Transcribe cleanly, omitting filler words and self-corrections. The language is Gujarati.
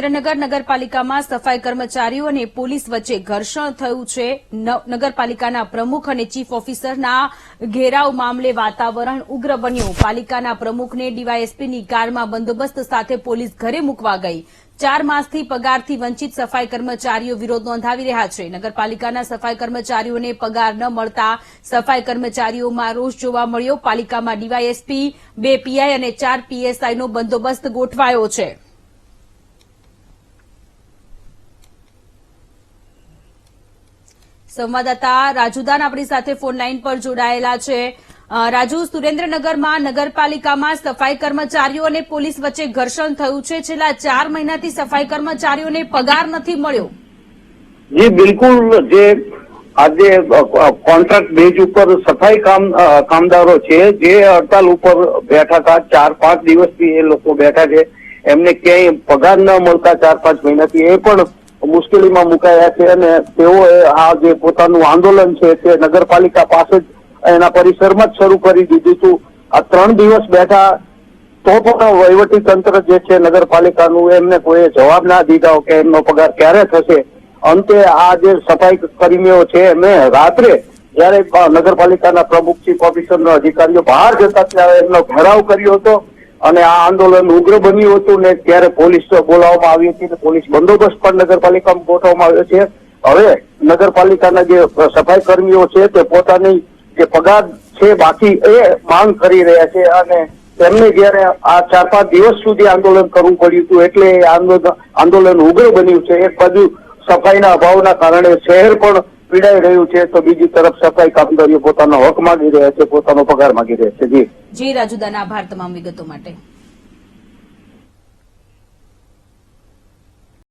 સુરેન્દ્રનગર નગરપાલિકામાં સફાઈ કર્મચારીઓ અને પોલીસ વચ્ચે ઘર્ષણ થયું છે। નગરપાલિકાના પ્રમુખ અને ચીફ ઓફિસરના ઘેરાવ મામલે વાતાવરણ ઉગ્ર બન્યું। પાલિકાના પ્રમુખને ડીવાયએસપીની કારમાં બંદોબસ્ત સાથે પોલીસ ઘરે મૂકવા ગઈ। 4 માસથી પગારથી વંચિત સફાઈ કર્મચારીઓ વિરોધ નોંધાવી રહ્યા છે। નગરપાલિકાના સફાઈ કર્મચારીઓને પગાર ન મળતા સફાઈ કર્મચારીઓમાં રોષ જોવા મળ્યો। પાલિકામાં ડીવાયએસપી, 2 પીઆઈ અને 4 પીએસઆઈનો બંદોબસ્ત ગોઠવાયો છે। સંવાદદાતા રાજુદાન આપણી સાથે ફોન લાઈન પર જોડાયેલા છે। રાજુ, સુરેન્દ્રનગરમાં નગરપાલિકામાં સફાઈ કર્મચારીઓ અને પોલીસ વચ્ચે ઘર્ષણ થયું છે। છેલ્લા 4 મહિનાથી સફાઈ કર્મચારીઓને પગાર નથી મળ્યો। જી બિલકુલ, જે આજે કોન્ટ્રાક્ટ બેઝ ઉપર સફાઈ કામદારો છે જે હડતાલ ઉપર બેઠા હતા, 4-5 દિવસથી એ લોકો બેઠા છે। એમને ક્યાંય પગાર ન મળતા 4-5 મહિનાથી એ પણ મુશ્કેલીમાં મુકાયા છે અને તેઓએ આ જે પોતાનું આંદોલન છે તે નગરપાલિકા પાસે જ એના પરિસરમાં જ શરૂ કરી દીધું હતું। આ 3 દિવસ બેઠા તો પણ વહીવટી તંત્ર જે છે નગરપાલિકાનું એમને કોઈ જવાબ ના દીધા કે એમનો પગાર ક્યારે થશે। અંતે આ જે સફાઈ કર્મીઓ છે એમને રાત્રે જયારે નગરપાલિકાના પ્રમુખ, ચીફ ઓફિસરના અધિકારીઓ બહાર જતા ત્યારે એમનો ઘેરાવ કર્યો હતો અને આ આંદોલન ઉગ્ર બન્યું હતું ને ત્યારે પોલીસ બોલાવવામાં આવી હતી। પોલીસ બંદોબસ્ત પણ નગરપાલિકામાં ગોઠવવામાં આવ્યો છે। હવે નગરપાલિકાના જે સફાઈ કર્મીઓ છે તે પોતાની જે પગાર છે બાકી એ માંગ કરી રહ્યા છે અને તેમને જયારે આ 4-5 દિવસ સુધી આંદોલન કરવું પડ્યું હતું એટલે આંદોલન ઉગ્ર બન્યું છે। એક બાજુ સફાઈના અભાવના કારણે શહેર પણ પીડાઈ રહ્યું છે તો બીજી તરફ સફાઈ કામદારીઓ પોતાનો હક માંગી રહ્યા છે, પોતાનો પગાર માંગી રહ્યા છે। જી રાજુદાન, આભાર તમામ વિગતો માટે।